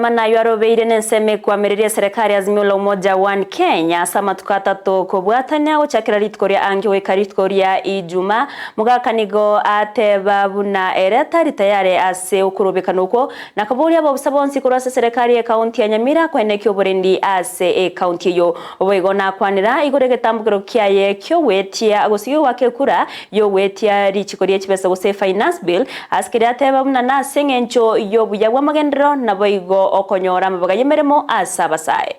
Manayo beire nenseme kwamiriria serikali Azimio la Umoja One Kenya sama tukatatu kubwatania guchakira ritkoria angi wekaritkoria Ijuma Mogaka nigo ateba buna ereta tayari ase ukurubikana uko na kaburia babusabonsi kurasa serikali ya kaunti ya Nyamira kwenekyo borendi ase kaunti yo obegona kwanira igore getambukiro kiaye kyo wetia agosiyo wake kura yo wetia richikoria chibesa gose finance bill askiri ateba buna na sengencho yo buyagwa magendero na boigo okonyora mabaga yemeremo asabasae.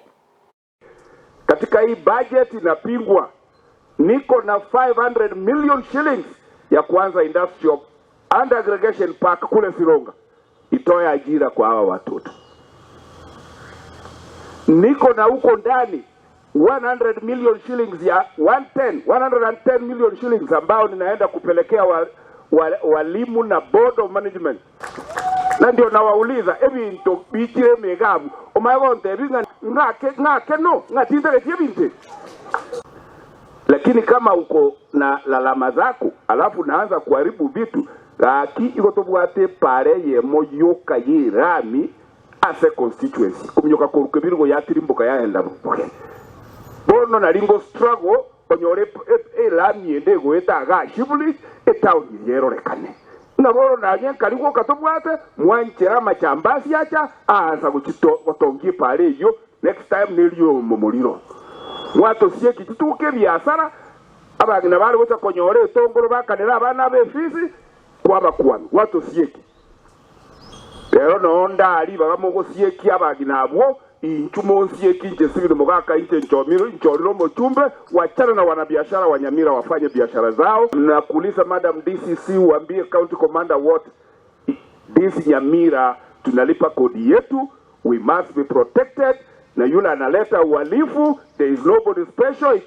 Katika hii budget inapingwa niko na 500 million shillings ya kwanza industrial and aggregation park kule Sironga itoe ajira kwa hawa watoto. Niko na huko ndani 100 million shillings ya 110 million shillings ambao ninaenda kupelekea walimu na board of management. Na ndio nawauliza ebinto bichire megabu omagonte binga ngake no ngatindele tibinte. Lakini kama uko na lalama zako alafu naanza kuharibu vitu gaki igotobwate pare ye moyoka yirami ase constituency kumyoka koruke birgo yatirimboka yaenda buke bono na lingo struggle onyore lami endego etaga shibuli etauni yerorekane naboro nanye kaliko katobwate mwanchera machambasi acha aanza gutongie pale yo next time nilio momuliro mwato sie kituke biasara abagina bali gocha konyore tongoro bakanera abana befisi kwaba kwami wato sieki pero no ndali bagamogo sieki abagina abo inchumo sieki nje sibiri Mogaka nje nchoriro mochumbe wachana na wanabiashara wa Nyamira wafanye biashara zao. Na kuuliza Madam DCC uambie county commander what this Nyamira tunalipa kodi yetu, we must be protected, na yule analeta uhalifu there is nobody special.